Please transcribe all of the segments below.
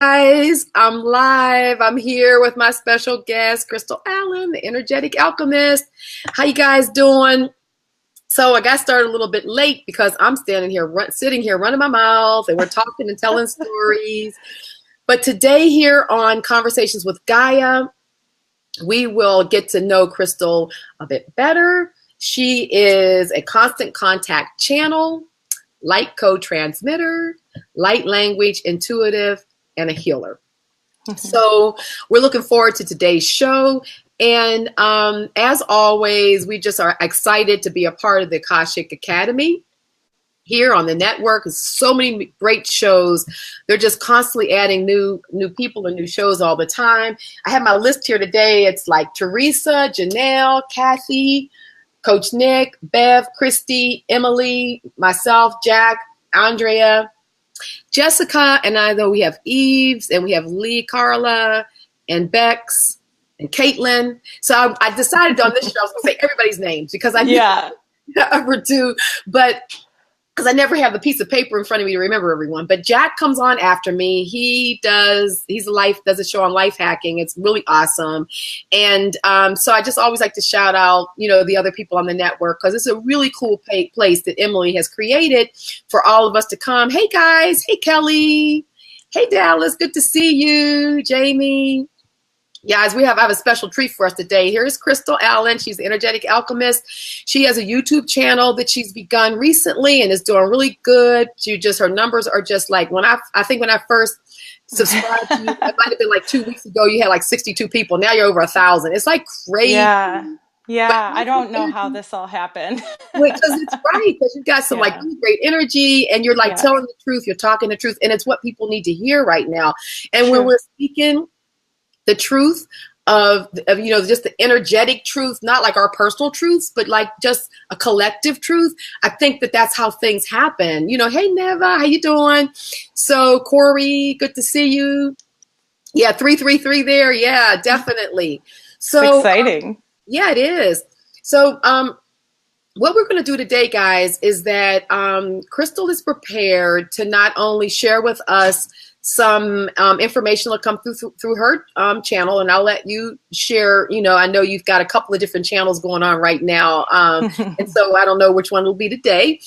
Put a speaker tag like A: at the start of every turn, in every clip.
A: Guys, I'm live. I'm here with my special guest, Crystal Allen, the energetic alchemist. How you guys doing? So I got started a little bit late because I'm standing here, sitting here, running my mouth, and we're talking and telling stories. But today here on Conversations with Gaia, we will get to know Crystal a bit better. She is a constant contact channel, light code transmitter, light language intuitive, and a healer. So we're looking forward to today's show. And as always, we just are excited to be a part of the Akashic Academy here on the network. There's so many great shows. They're just constantly adding new people and new shows all the time. I have my list here today. It's like Teresa, Janelle, Kathy, Coach Nick, Bev, Christy, Emily, myself, Jack, Andrea, Jessica, and I know we have Eves, and we have Lee, Carla, and Bex, and Caitlin. So I decided on this show I was going to say everybody's names because I never do, but because I never have the piece of paper in front of me to remember everyone. But Jack comes on after me. Does a show on life hacking. It's really awesome. And so I just always like to shout out, the other people on the network, because it's a really cool place that Emily has created for all of us to come. Hey guys, hey Kelly, hey Dallas, good to see you, Jamie. Guys, I have a special treat for us today. Here's Crystal Allen. She's the energetic alchemist. She has a YouTube channel that she's begun recently and is doing really good. Her numbers are just like I think when I first subscribed to you, it might have been like 2 weeks ago, you had like 62 people. Now you're over 1,000. It's like crazy.
B: Yeah. I don't know how this all happened.
A: Because it's right, because you've got some like really great energy and you're like telling the truth, you're talking the truth, and it's what people need to hear right now. And when we're speaking the truth of just the energetic truth, not like our personal truths, but like just a collective truth. I think that's how things happen. Hey Neva, how you doing? So Corey, good to see you. Yeah, 333 there. Yeah, definitely. So
B: it's exciting.
A: Yeah, it is. So what we're going to do today, guys, is that Crystal is prepared to not only share with us some information will come through her channel, and I'll let you share. I know you've got a couple of different channels going on right now, and so I don't know which one will be today.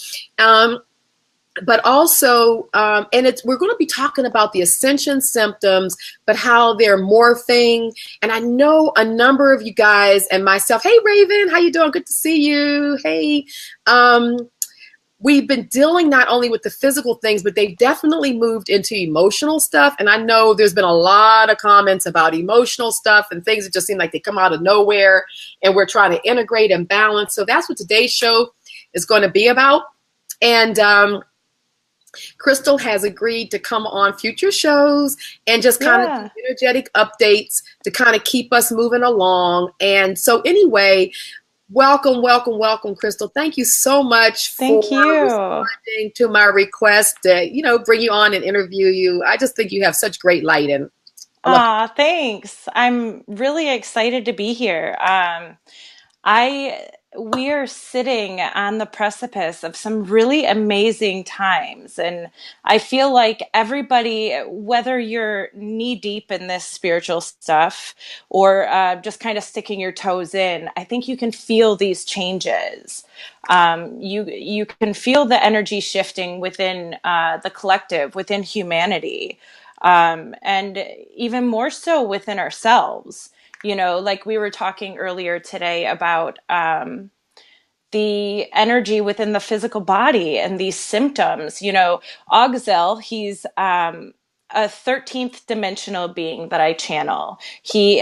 A: But also, we're going to be talking about the Ascension symptoms, but how they're morphing. And I know a number of you guys and myself. Hey, Raven, how you doing? Good to see you. Hey. We've been dealing not only with the physical things, but they've definitely moved into emotional stuff. And I know there's been a lot of comments about emotional stuff and things that just seem like they come out of nowhere, and we're trying to integrate and balance. So that's what today's show is going to be about. And Crystal has agreed to come on future shows and just kind of do energetic updates to kind of keep us moving along. And so anyway, welcome, Crystal. Thank you so much for responding to my request to, bring you on and interview you. I just think you have such great light. And
B: thanks. I'm really excited to be here. We are sitting on the precipice of some really amazing times. And I feel like everybody, whether you're knee deep in this spiritual stuff or just kind of sticking your toes in, I think you can feel these changes. You can feel the energy shifting within the collective, within humanity, and even more so within ourselves. Like we were talking earlier today about the energy within the physical body and these symptoms. Ogzel, he's a 13th dimensional being that I channel. He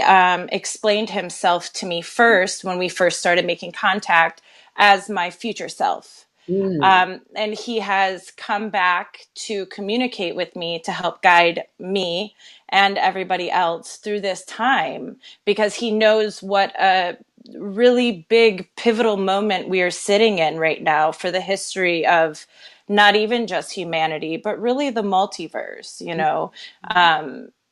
B: explained himself to me first when we first started making contact as my future self. And he has come back to communicate with me to help guide me and everybody else through this time, because he knows what a really big pivotal moment we are sitting in right now for the history of not even just humanity, but really the multiverse.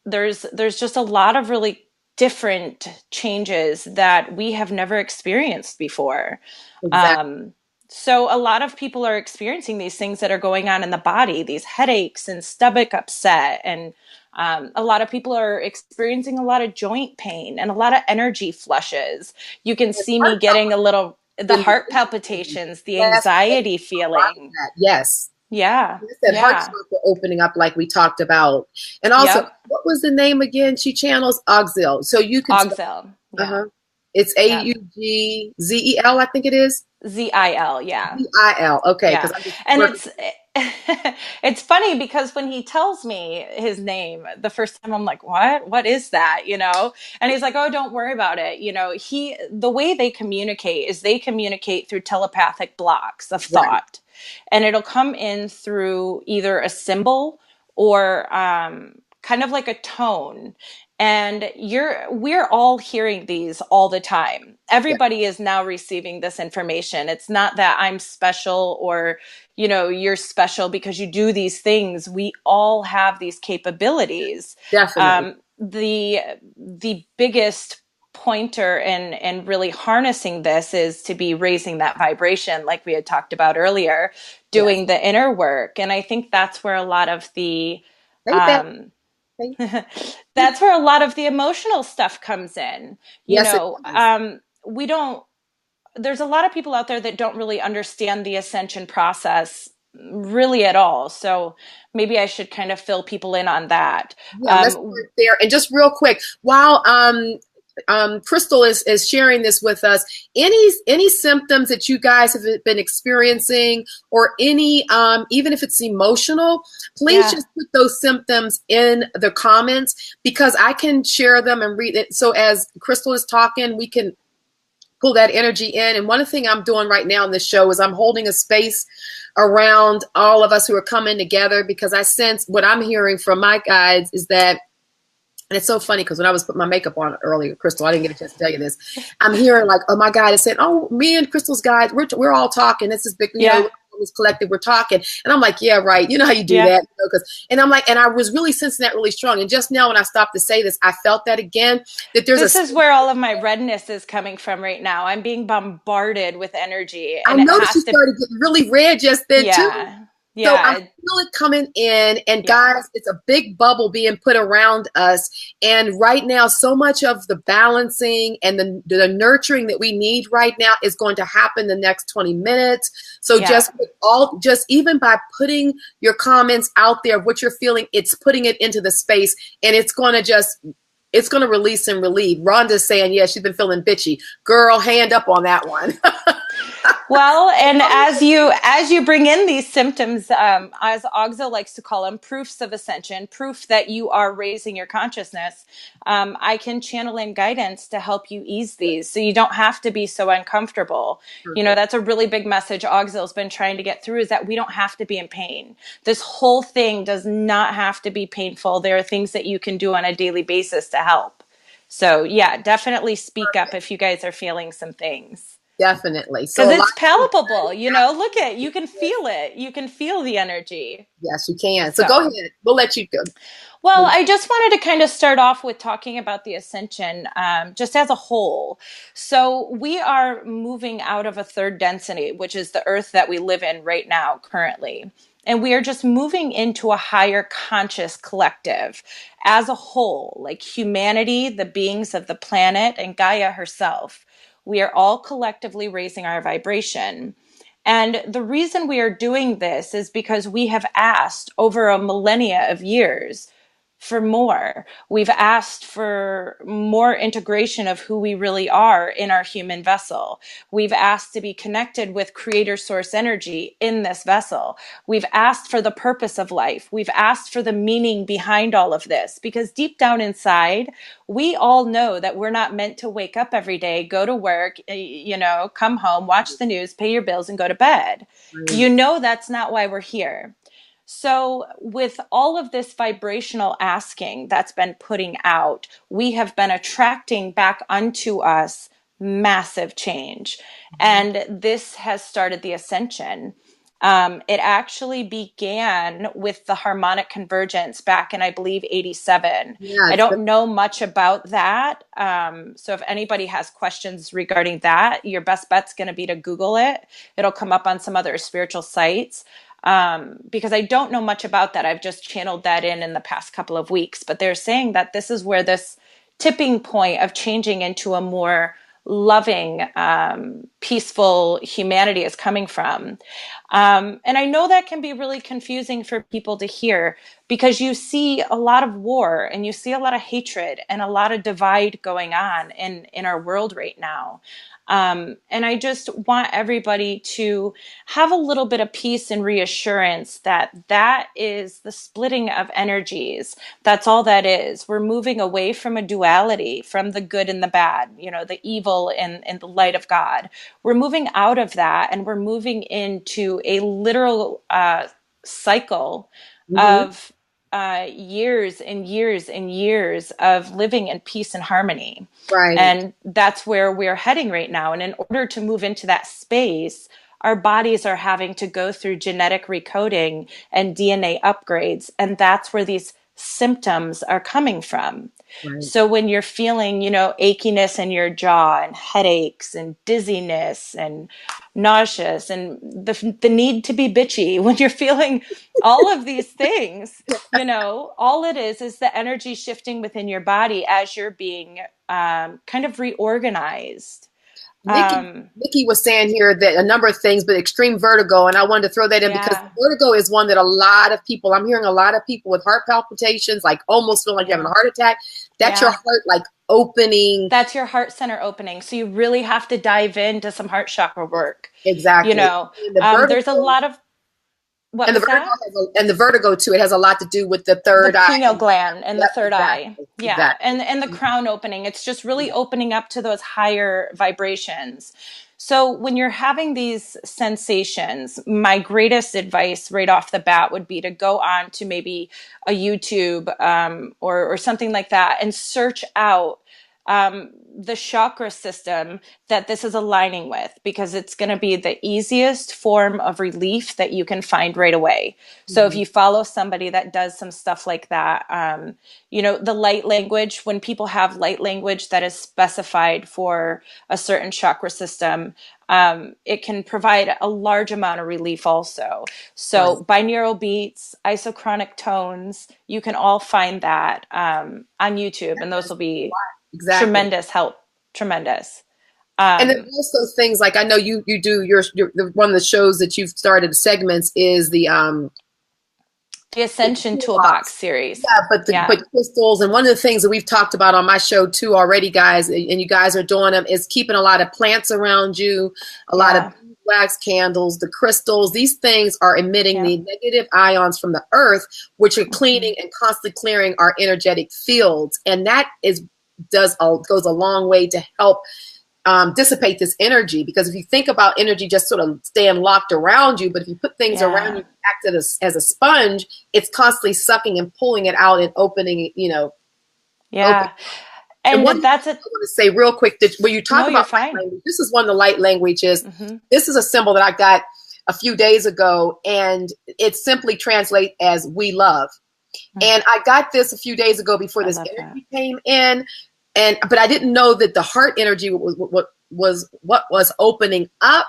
B: There's just a lot of really different changes that we have never experienced before. Exactly. So a lot of people are experiencing these things that are going on in the body, these headaches and stomach upset and A lot of people are experiencing a lot of joint pain and a lot of energy flushes. You can
A: Yes,
B: see me
A: heart
B: getting a little, the
A: been
B: heart
A: releasing.
B: palpitations, the
A: Yes,
B: anxiety
A: right.
B: feeling.
A: Yes.
B: Yeah.
A: You said heart
B: Yeah.
A: chakra opening up like we talked about. And also,
B: Yep.
A: what was the name again? She channels Auxil. So you can spell,
B: Oxel. Yeah.
A: uh-huh. It's
B: Yep.
A: Augzel, I think it is.
B: ZIL. Yeah.
A: Zil. Okay, because
B: Yeah.
A: I'm just
B: And
A: working.
B: it's funny because when he tells me his name the first time, I'm like, what is that, and he's like, oh, don't worry about it. The way they communicate is they communicate through telepathic blocks of
A: Right.
B: thought, and it'll come in through either a symbol or kind of like a tone. And we're all hearing these all the time.
A: Yeah,
B: Everybody is now receiving this information. It's not that I'm special or you're special because you do these things. We all have these capabilities.
A: definitely.
B: The biggest pointer in really harnessing this is to be raising that vibration, like we had talked about earlier,
A: Yes.
B: doing the inner work. And I think that's where a lot of the
A: Hey, Beth.
B: um,
A: Hey.
B: that's where a lot of the emotional stuff comes in.
A: Yes, it does.
B: We don't There's a lot of people out there that don't really understand the ascension process really at all. So maybe I should kind of fill people in on that.
A: Yeah, let's start there. And just real quick, while Crystal is sharing this with us, any symptoms that you guys have been experiencing, or any even if it's emotional, please
B: Yeah.
A: just put those symptoms in the comments because I can share them and read it. So as Crystal is talking, we can pull that energy in. And one thing I'm doing right now in this show is I'm holding a space around all of us who are coming together because I sense what I'm hearing from my guides is that, and it's so funny because when I was putting my makeup on earlier, Crystal, I didn't get a chance to tell you this. I'm hearing like, oh, my guide is saying, oh, me and Crystal's guide, we're all talking. This is big,
B: Yeah.
A: this collective, we're talking. And I'm like, yeah, right. You know how you do
B: Yeah.
A: that. And I'm like, and I was really sensing that really strong. And just now when I stopped to say this, I felt that again, that there's
B: This is where all of my redness is coming from right now. I'm being bombarded with energy
A: I
B: and it
A: noticed you
B: has to,
A: started getting really red just then too.
B: yeah.
A: So I
B: Yeah.
A: feel it coming in, and
B: Yeah.
A: guys, it's a big bubble being put around us. And right now, so much of the balancing and the nurturing that we need right now is going to happen the next 20 minutes. So
B: Yeah.
A: just even by putting your comments out there of what you're feeling, it's putting it into the space, and it's going to release and relieve. Rhonda's saying, yeah, she's been feeling bitchy. Girl, hand up on that one.
B: Well, and as you bring in these symptoms, as Ogza likes to call them, proofs of ascension, proof that you are raising your consciousness, I can channel in guidance to help you ease these, so you don't have to be so uncomfortable.
A: Perfect.
B: That's a really big message Ogzil's been trying to get through, is that we don't have to be in pain. This whole thing does not have to be painful. There are things that you can do on a daily basis to help. So yeah, definitely speak up if you guys are feeling some things.
A: Definitely.
B: Because
A: So a lot
B: it's
A: of people
B: palpable, look at, you can feel it. You can feel the energy.
A: yes, you can. So go
B: So,
A: ahead. We'll let you go.
B: well, I just wanted to kind of start off with talking about the ascension just as a whole. So, we are moving out of a third density, which is the earth that we live in right now, currently. And we are just moving into a higher conscious collective as a whole, like humanity, the beings of the planet, and Gaia herself. We are all collectively raising our vibration. And the reason we are doing this is because we have asked over a millennia of years for more. We've asked for more integration of who we really are in our human vessel. We've asked to be connected with creator source energy in this vessel. We've asked for the purpose of life. We've asked for the meaning behind all of this, because deep down inside, we all know that we're not meant to wake up every day, go to work, come home, watch the news, pay your bills, and go to bed. That's not why we're here. So, with all of this vibrational asking that's been putting out, we have been attracting back unto us massive change. And this has started the ascension. It actually began with the harmonic convergence back in, I believe, 87.
A: Yeah,
B: I don't know much about that. So, if anybody has questions regarding that, your best bet's going to be to Google it. It'll come up on some other spiritual sites. because I don't know much about that. I've just channeled that in the past couple of weeks, but they're saying that this is where this tipping point of changing into a more loving, peaceful humanity is coming from. And I know that can be really confusing for people to hear because you see a lot of war and you see a lot of hatred and a lot of divide going on in our world right now. And I just want everybody to have a little bit of peace and reassurance that that is the splitting of energies. That's all that is. We're moving away from a duality, from the good and the bad, the evil and the light of God. We're moving out of that and we're moving into a literal cycle
A: Mm-hmm.
B: of years and years and years of living in peace and harmony.
A: Right.
B: And that's where we're heading right now. And in order to move into that space, our bodies are having to go through genetic recoding and DNA upgrades. And that's where these symptoms are coming from.
A: Right.
B: So when you're feeling, achiness in your jaw and headaches and dizziness and nauseous and the need to be bitchy, when you're feeling all of these things, all it is the energy shifting within your body as you're being kind of reorganized.
A: Nikki, Nikki was saying here that a number of things, but extreme vertigo, and I wanted to throw that in because
B: Yeah,
A: vertigo is one that a lot of people, I'm hearing a lot of people with heart palpitations, like almost feel like you're having
B: yeah,
A: a heart attack. That's your
B: yeah.
A: heart like opening.
B: That's your heart center opening. So you really have to dive into some heart chakra work.
A: Exactly. And the
B: There's a
A: vertigo
B: lot of, what was that?
A: and the vertigo too, it has a lot to do with the
B: The
A: third eye.
B: pineal gland and the
A: Yep,
B: third eye.
A: exactly.
B: Yeah.
A: Exactly.
B: And the crown opening. It's just really opening up to those higher vibrations. So when you're having these sensations, my greatest advice right off the bat would be to go on to maybe a YouTube or something like that and search out the chakra system that this is aligning with, because it's going to be the easiest form of relief that you can find right away. So if
A: Mhm.
B: you follow somebody that does some stuff like that, the light language, when people have light language that is specified for a certain chakra system, it can provide a large amount of relief also.
A: Right.
B: So binaural beats, isochronic tones, you can all find that on YouTube, and those will be
A: Exactly.
B: tremendous help. Tremendous.
A: And then
B: Um,
A: also things like I know you do one of the shows that you've started segments is
B: the
A: the
B: Ascension Toolbox
A: toolbox.
B: series.
A: Yeah,
B: Yeah.
A: but crystals, and one of the things that we've talked about on my show too already, guys, and you guys are doing them, is keeping a lot of plants around you, a lot of
B: Yeah.
A: wax candles, the crystals. These things are emitting
B: Yeah.
A: the negative ions from the earth, which are
B: Mm-hmm.
A: cleaning and constantly clearing our energetic fields, and that goes a long way to help dissipate this energy. Because if you think about energy just sort of staying locked around you, but if you put things around
B: Yeah.
A: you, act as a sponge, it's constantly sucking and pulling it out and opening it, open.
B: Yeah.
A: And
B: And
A: one thing
B: that's
A: I
B: it.
A: want to say real quick, that when you talk
B: No, you're
A: about light
B: fine.
A: language, this is one of the light languages.
B: Mm-hmm.
A: This is a symbol that I got a few days ago, and it simply translates as "we love." And I got this a few days ago before
B: I
A: this
B: love that.
A: energy came in, but I didn't know that the heart energy was opening up.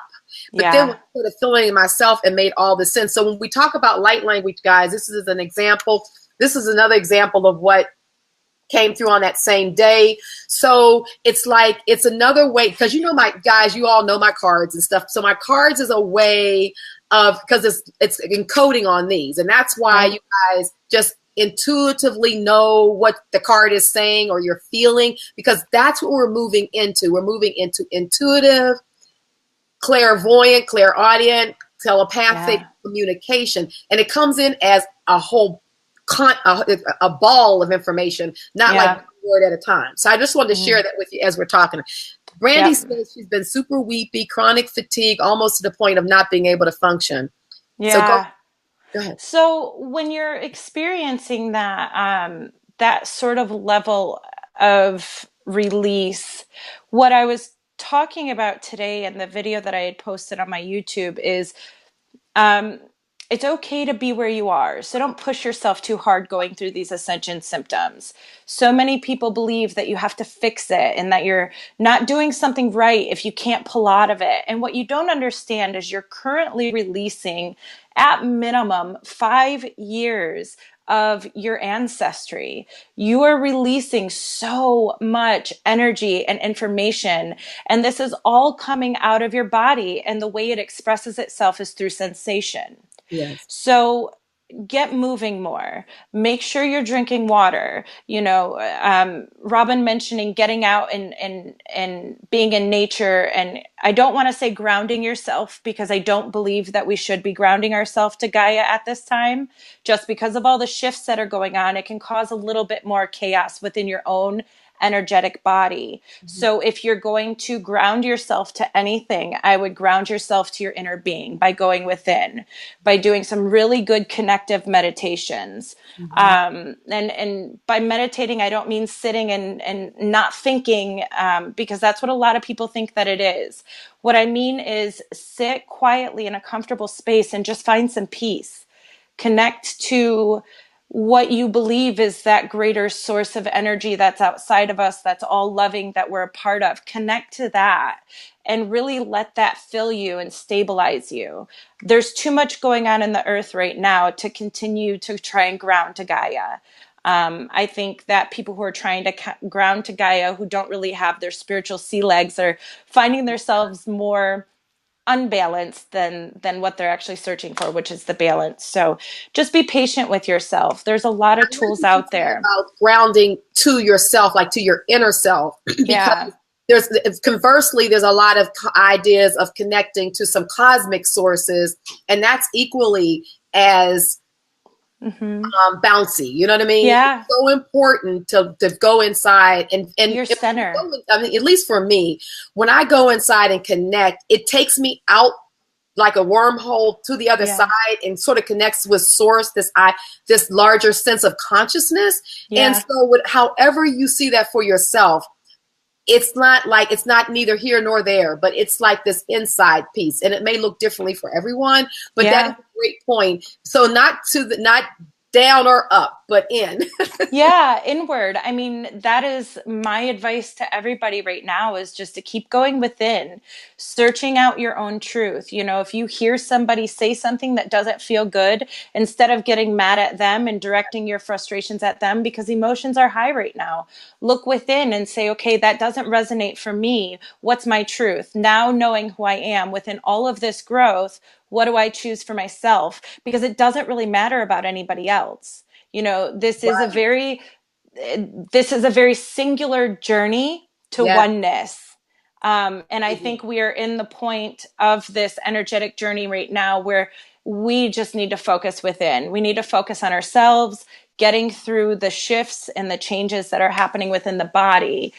A: But then when
B: Yeah.
A: I started feeling it myself, it made all the sense. So when we talk about light language, guys, this is an example. This is another example of what came through on that same day. So it's like it's another way, because my guys, you all know my cards and stuff. So my cards is a way of, because it's encoding on these, and that's why
B: Right.
A: you guys just intuitively know what the card is saying or you're feeling, because that's what we're moving into. We're moving into intuitive, clairvoyant, clairaudient, telepathic
B: Yeah.
A: communication, and it comes in as a whole a ball of information, not like
B: Yeah.
A: one word at a time. So I just wanted to share
B: Mm.
A: that with you as we're talking. Brandy
B: Yep.
A: says she's been super weepy, chronic fatigue, almost to the point of not being able to function. So
B: Yeah.
A: go ahead.
B: So when you're experiencing that sort of level of release, what I was talking about today in the video that I had posted on my YouTube is um, it's okay to be where you are. So don't push yourself too hard going through these ascension symptoms. So many people believe that you have to fix it and that you're not doing something right if you can't pull out of it. And what you don't understand is you're currently releasing at minimum 5 years of your ancestry. You are releasing so much energy and information, and this is all coming out of your body, and the way it expresses itself is through sensation.
A: Yes.
B: So get moving more. Make sure you're drinking water. Robin mentioning getting out and being in nature. And I don't want to say grounding yourself, because I don't believe that we should be grounding ourselves to Gaia at this time. Just because of all the shifts that are going on, it can cause a little bit more chaos within your own energetic body. So if you're going to ground yourself to anything, I would ground yourself to your inner being by going within, by doing some really good connective meditations. And by meditating, I don't mean sitting and not thinking, because that's what a lot of people think that it is. What I mean is sit quietly in a comfortable space and just find some peace. Connect to what you believe is that greater source of energy that's outside of us, that's all loving, that we're a part of. Connect to that and really let that fill you and stabilize you. There's too much going on in the earth right now to continue to try and ground to Gaia. I think that people who are trying to ground to Gaia, who don't really have their spiritual sea legs, are finding themselves more unbalanced than what they're actually searching for, which is the balance. So just be patient with yourself. There's a lot of tools out there.
A: About grounding to yourself, like to your inner self,
B: Yeah.
A: because conversely, there's a lot of ideas of connecting to some cosmic sources, and that's equally as bouncy. You know what I mean?
B: Yeah.
A: It's so important to go inside and
B: Your center.
A: I mean, at least for me, when I go inside and connect, it takes me out like a wormhole to the other side and sort of connects with source, this larger sense of consciousness.
B: Yeah.
A: And so however you see that for yourself, it's not neither here nor there, but it's like this inside piece, and it may look differently for everyone, but that is a great point. So not down or up, but in.
B: Yeah, inward. I mean, that is my advice to everybody right now, is just to keep going within, searching out your own truth. If you hear somebody say something that doesn't feel good, instead of getting mad at them and directing your frustrations at them, because emotions are high right now, look within and say, okay, that doesn't resonate for me. What's my truth? Now, knowing who I am within all of this growth, what do I choose for myself? Because it doesn't really matter about anybody else. This is a very singular journey to oneness. And I think we are in the point of this energetic journey right now where we just need to focus within. We need to focus on ourselves, getting through the shifts and the changes that are happening within the body,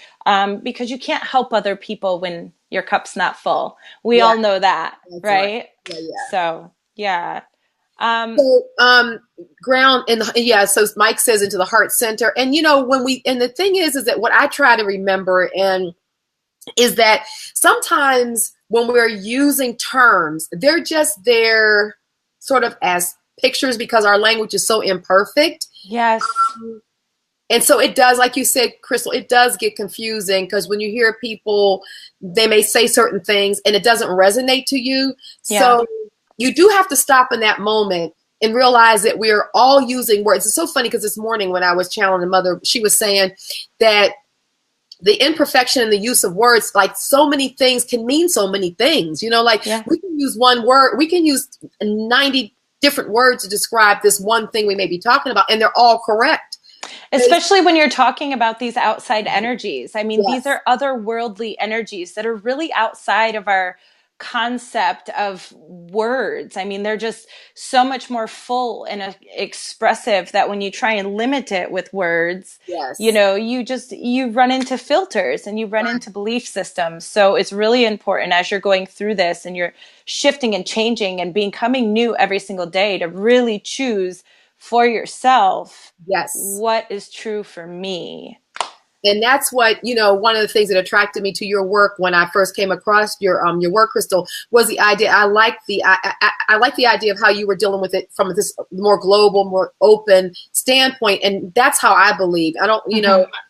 B: because you can't help other people when your cup's not full. We all know that, right? So, yeah.
A: Ground so Mike says into the heart center. And and the thing is that what I try to remember is that sometimes when we're using terms, they're just there sort of as pictures, because our language is so imperfect.
B: Yes.
A: And so it does, like you said, Crystal, it does get confusing, because when you hear people, they may say certain things and it doesn't resonate to you. So you do have to stop in that moment and realize that we're all using words. It's so funny, because this morning when I was channeling a mother, she was saying that the imperfection in the use of words, like so many things can mean so many things, we can use one word, we can use 90 different words to describe this one thing we may be talking about, and they're all correct.
B: Especially when you're talking about these outside energies. I mean, these are otherworldly energies that are really outside of our concept of words. I mean, they're just so much more full and expressive that when you try and limit it with words, you run into filters and you run into belief systems. So it's really important, as you're going through this and you're shifting and changing and becoming new every single day, to really choose for yourself what is true for me.
A: And that's what, one of the things that attracted me to your work when I first came across your work, Crystal, was the idea. I like the idea of how you were dealing with it from this more global, more open standpoint. And that's how I believe. I don't,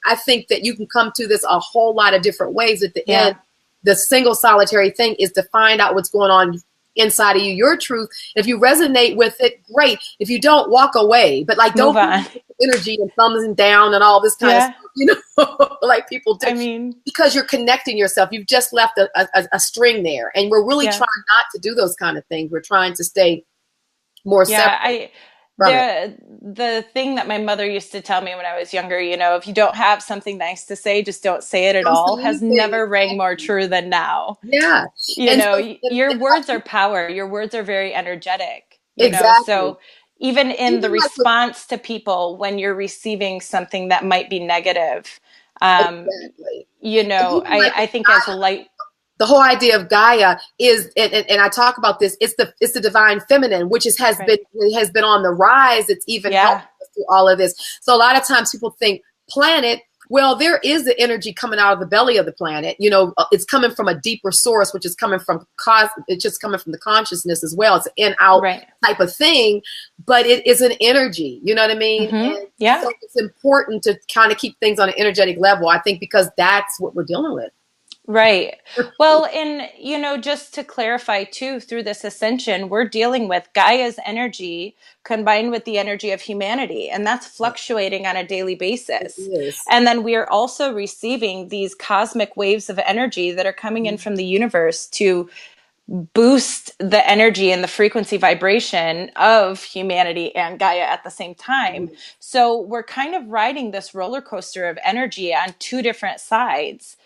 A: I think that you can come to this a whole lot of different ways. At the end, the single solitary thing is to find out what's going on inside of you, your truth. If you resonate with it, great. If you don't, walk away. But like,
B: Move
A: don't
B: on.
A: put energy and thumbs and down and all this kind of
B: Yeah.
A: stuff, like people do,
B: I mean,
A: because you're connecting yourself. You've just left a string there, and we're really
B: yeah.
A: trying not to do those kind of things. We're trying to stay more
B: Yeah,
A: separate
B: I
A: from it.
B: the thing that my mother used to tell me when I was younger, if you don't have something nice to say, just don't say it at
A: Don't say
B: all, has
A: anything.
B: never rang more
A: Exactly.
B: true than now.
A: Yeah. And so,
B: Your
A: and
B: words are power. Your words are very energetic,
A: exactly.
B: So even in the
A: Even like with
B: response to people when you're receiving something that might be negative, um,
A: exactly. And even like
B: I think as a light,
A: the whole idea of Gaia is, and I talk about this. It's the divine feminine, which
B: right?
A: has been on the rise. It's even helped
B: Yeah,
A: us through all of this. So a lot of times people think planet. Well, there is the energy coming out of the belly of the planet. It's coming from a deeper source, which is coming from it's just coming from the consciousness as well. It's an in out
B: right.
A: type of thing, but it is an energy. You know what I mean? And
B: Yeah.
A: so it's important to kind of keep things on an energetic level. I think because that's what we're dealing with.
B: Right. Well, and just to clarify too, through this ascension, we're dealing with Gaia's energy combined with the energy of humanity, and that's fluctuating on a daily
A: It
B: basis.
A: is.
B: And then we are also receiving these cosmic waves of energy that are coming in from the universe to boost the energy and the frequency vibration of humanity and Gaia at the same time. So we're kind of riding this roller coaster of energy on two different sides.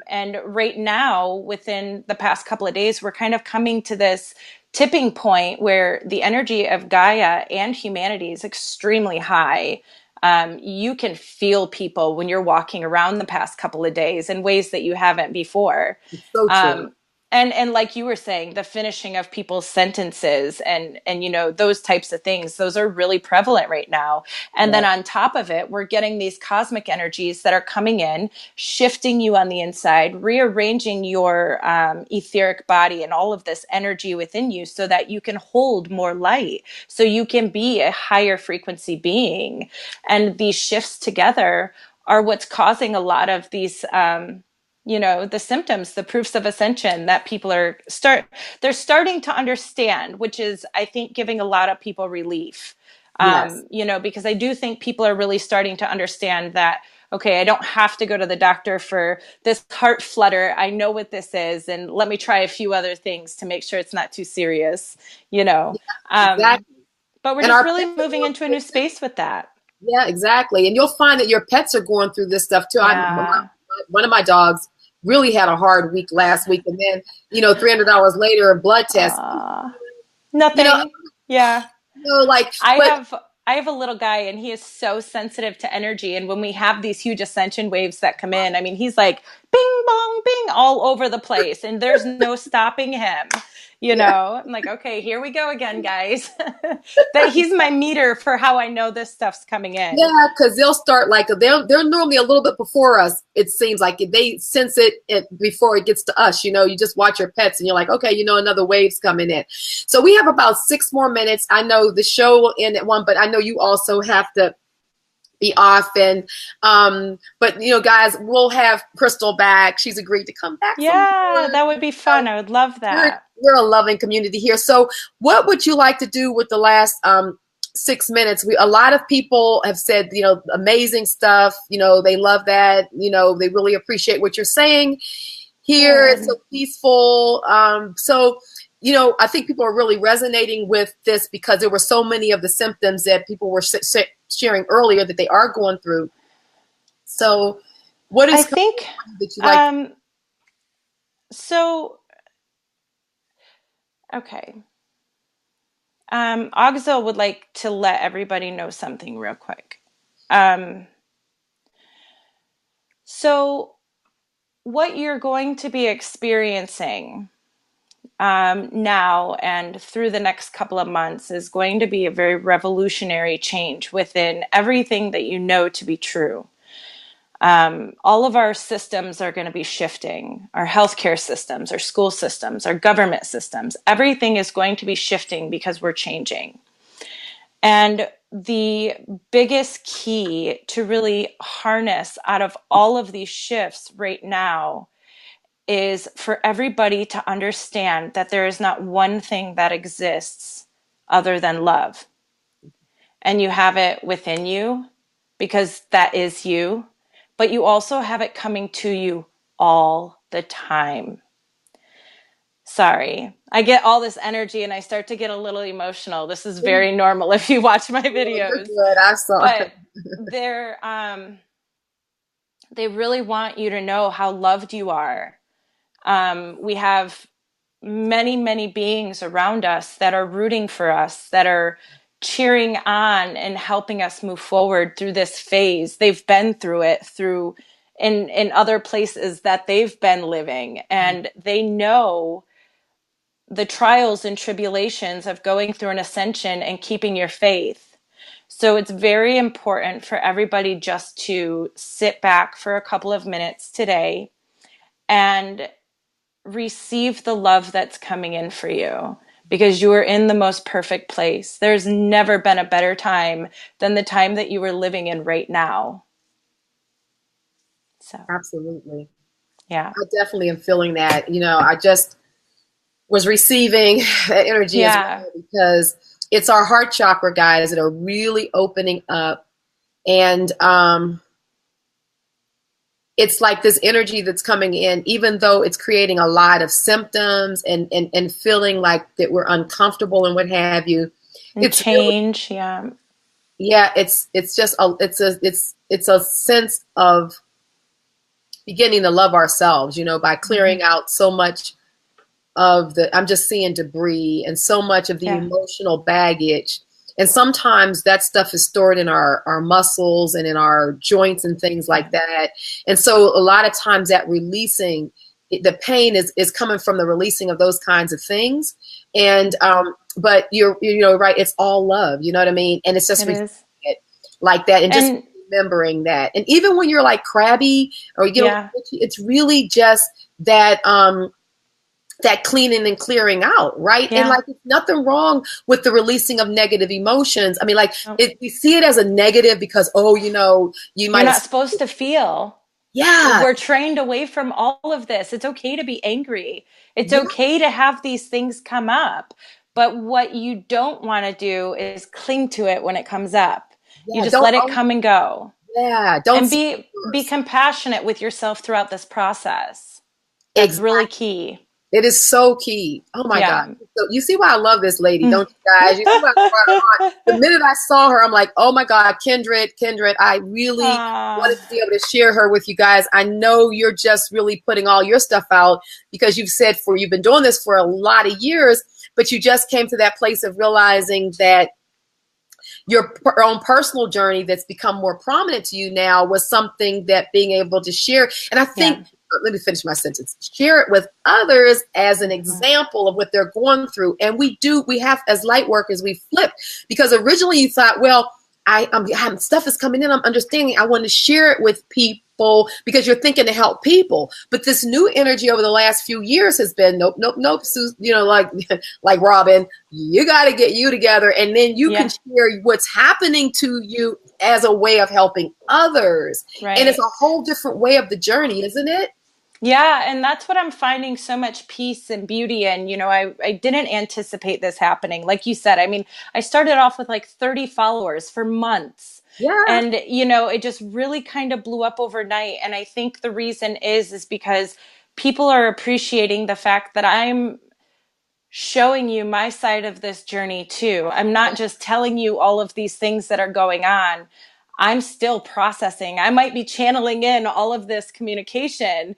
B: And right now, within the past couple of days, we're kind of coming to this tipping point where the energy of Gaia and humanity is extremely high. You can feel people when you're walking around the past couple of days in ways that you haven't before.
A: It's so true.
B: Um, and like you were saying, the finishing of people's sentences and those types of things, those are really prevalent right now. And then
A: Yeah.
B: on top of it, we're getting these cosmic energies that are coming in, shifting you on the inside, rearranging your etheric body and all of this energy within you so that you can hold more light, so you can be a higher frequency being. And these shifts together are what's causing a lot of these the symptoms, the proofs of ascension that people they're starting to understand, which is, I think, giving a lot of people relief.
A: Yes.
B: Because I do think people are really starting to understand that, okay, I don't have to go to the doctor for this heart flutter. I know what this is, and let me try a few other things to make sure it's not too serious, you know. Um,
A: Exactly.
B: but we're
A: And
B: just
A: our
B: really
A: pets are
B: moving
A: going
B: into a
A: through
B: new
A: it too.
B: space with that.
A: Yeah, exactly. And you'll find that your pets are going through this stuff too.
B: Yeah.
A: One of my dogs really had a hard week last week, and then $300 later, a blood test. You know,
B: Nothing. Yeah.
A: like,
B: I
A: but
B: have I have a little guy and he is so sensitive to energy, and when we have these huge ascension waves that come in, I mean, he's like bing bong bing all over the place and there's no stopping him.
A: yeah,
B: I'm like, okay, here we go again, guys. That he's my meter for how I know this stuff's coming in.
A: yeah, because they'll start like they're normally a little bit before us. It seems like they sense it before it gets to us. You just watch your pets and you're like, okay, another wave's coming in. So we have about 6 more minutes. I know the show will end at 1, but I know you also have to be off. And but guys, we'll have Crystal back. She's agreed to come back some
B: Yeah,
A: more.
B: that would be fun. I would love
A: We're
B: that.
A: we're a loving community here. So what would you like to do with the last 6 minutes? A lot of people have said, amazing stuff. They love that. They really appreciate what you're saying here. It's so
B: Good.
A: peaceful. I think people are really resonating with this because there were so many of the symptoms that people were sharing earlier that they are going through. So what
B: I
A: is coming
B: think
A: on that you like?
B: um so okay. Oxel would like to let everybody know something real quick. Um, so, what you're going to be experiencing now and through the next couple of months is going to be a very revolutionary change within everything that you know to be true. All of our systems are going to be shifting. Our healthcare systems, our school systems, our government systems, everything is going to be shifting because we're changing. And the biggest key to really harness out of all of these shifts right now is for everybody to understand that there is not one thing that exists other than love. And you have it within you because that is you, but you also have it coming to you all the time. Sorry, I get all this energy and I start to get a little emotional. This is very normal if you watch my
A: You're
B: videos.
A: good. I saw.
B: But they're they really want you to know how loved you are. We have many, many beings around us that are rooting for us, that are cheering on and helping us move forward through this phase. They've been through it through in other places that they've been living, and they know the trials and tribulations of going through an ascension and keeping your faith. So it's very important for everybody just to sit back for a couple of minutes today and receive the love that's coming in for you, because you are in the most perfect place. There's never been a better time than the time that you are living in right now. So,
A: Absolutely.
B: yeah.
A: I definitely am feeling that. I just was receiving that energy as
B: Yeah.
A: well, because it's our heart chakra, guys, that are really opening up. And it's like this energy that's coming in, even though it's creating a lot of symptoms and feeling like that we're uncomfortable and what have you.
B: And
A: It's really,
B: change. Yeah.
A: yeah, it's just it's a sense of beginning to love ourselves, by
B: Mm-hmm.
A: clearing out so much of I'm just seeing debris and so much of the
B: Yeah.
A: emotional baggage. And sometimes that stuff is stored in our muscles and in our joints and things
B: Yeah.
A: like that. And so a lot of times that releasing, the pain is coming from the releasing of those kinds of things. And, but you're right. It's all love, you know what I mean? And it's just
B: It is.
A: it like that. And just
B: And
A: remembering that. And even when you're like crabby or you get a little
B: yeah.
A: itchy, it's really just that, that cleaning and clearing out, right? And
B: Yeah.
A: like, there's nothing wrong with the releasing of negative emotions. I mean, like,
B: Nope.
A: we see it as a negative because, oh, you
B: You're
A: might have,
B: not supposed to feel.
A: yeah,
B: We're trained away from all of this. It's okay to be angry. It's
A: yeah,
B: okay to have these things come up. But what you don't want to do is cling to it when it comes up. You
A: yeah.
B: just
A: Don't,
B: let it
A: oh,
B: come and go.
A: yeah, don't
B: And
A: see it
B: be
A: first.
B: compassionate with yourself throughout this process. That's
A: Exactly.
B: really key.
A: It is so key. Oh my God.
B: Yeah.
A: So you see why I love this lady, don't you guys? You see why I brought her on. The minute I saw her, I'm like, oh my God, Kindred, I really wanted to
B: Ah,
A: be able to share her with you guys. I know you're just really putting all your stuff out because you've been doing this for a lot of years, but you just came to that place of realizing that your own personal journey that's become more prominent to you now was something that being able to share. And I
B: yeah.
A: think, let me finish my sentence, share it with others as an
B: Mhm.
A: example of what they're going through. And we have, as light workers, we flip, because originally you thought, well, stuff is coming in, I'm understanding, I want to share it with people because you're thinking to help people. But this new energy over the last few years has been nope, nope, nope. Like like Robin, you got to get you together, and then you can
B: Yeah.
A: share what's happening to you as a way of helping others. And it's
B: Right.
A: a whole different way of the journey, isn't it?
B: Yeah, and that's what I'm finding so much peace and beauty in. I didn't anticipate this happening. Like you said, I mean, I started off with like 30 followers for months.
A: Yeah.
B: And, it just really kind of blew up overnight. And I think the reason is because people are appreciating the fact that I'm showing you my side of this journey too. I'm not just telling you all of these things that are going on. I'm still processing. I might be channeling in all of this communication,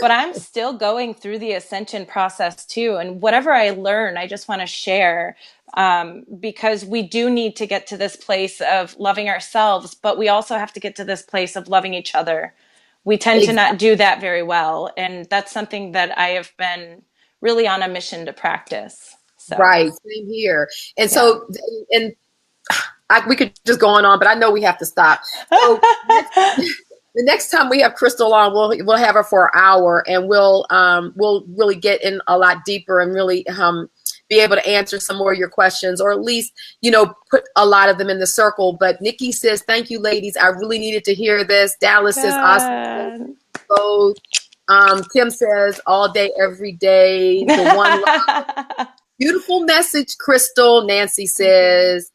B: but I'm still going through the ascension process too. And whatever I learn, I just want to share, because we do need to get to this place of loving ourselves, but we also have to get to this place of loving each other. We tend to not
A: Exactly.
B: do that very well. And that's something that I have been really on a mission to practice. So,
A: Right. Same here. And
B: yeah.
A: so, and we could just go on, but I know we have to stop. So the next time we have Crystal on, we'll have her for an hour, and we'll really get in a lot deeper and really be able to answer some more of your questions, or at least put a lot of them in the circle. But Nikki says, "Thank you, ladies. I really needed to hear this." Dallas says, "Awesome,
B: Good.
A: both." Tim says all day, every day. The one beautiful message, Crystal. Nancy says.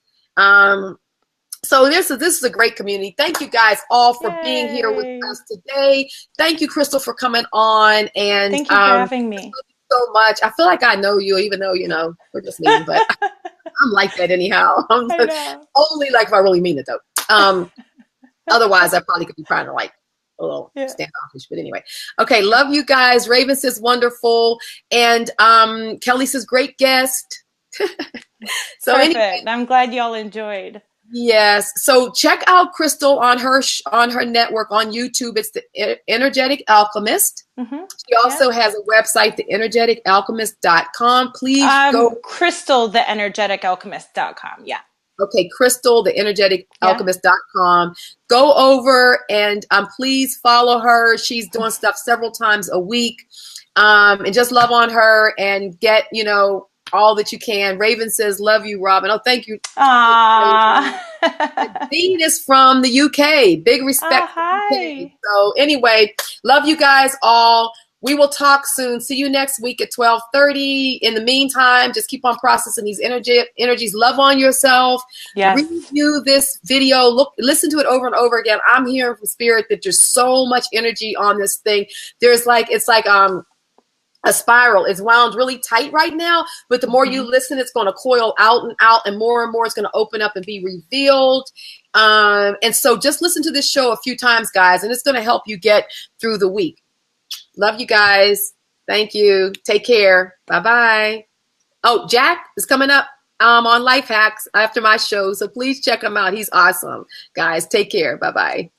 A: So this is a great community. Thank you guys all for being here with
B: Yay.
A: us today. Thank you, Crystal, for coming on. And
B: Thank you for having
A: thank
B: me.
A: you so much. I feel like I know you, even though, we're just meeting, but I'm like that anyhow. I'm
B: I know.
A: only like if I really mean it though. Otherwise I probably could be trying to like a little
B: Yeah.
A: standoffish, but anyway. Okay, love you guys. Raven says wonderful. And Kelly says great guest. So
B: Perfect.
A: anyway,
B: I'm glad y'all enjoyed.
A: yes. So check out Crystal on her network on YouTube. It's the Energetic Alchemist.
B: Mm-hmm.
A: She
B: Yeah.
A: also has a website, theenergeticalchemist.com. Please go.
B: Crystal, the energeticalchemist.com. Yeah.
A: Okay, Crystal,
B: Yeah.
A: theenergeticalchemist.com. Go over and please follow her. She's doing stuff several times a week. And just love on her and get, all that you can. Raven says, love you, Robin. Oh, thank you.
B: Aww.
A: Dean is from the UK. Big respect from the UK.
B: Hi.
A: So anyway, love you guys all. We will talk soon. See you next week at 12:30. In the meantime, just keep on processing these energies. Love on yourself.
B: Yes.
A: Review this video. Listen to it over and over again. I'm hearing from spirit that there's so much energy on this thing. It's like a spiral. It's wound really tight right now, but the more you listen, it's going to coil out, and more it's going to open up and be revealed. And so just listen to this show a few times, guys, and it's going to help you get through the week. Love you guys. Thank you. Take care. Bye-bye. Oh, Jack is coming up on Life Hacks after my show, so please check him out. He's awesome. Guys, take care. Bye-bye.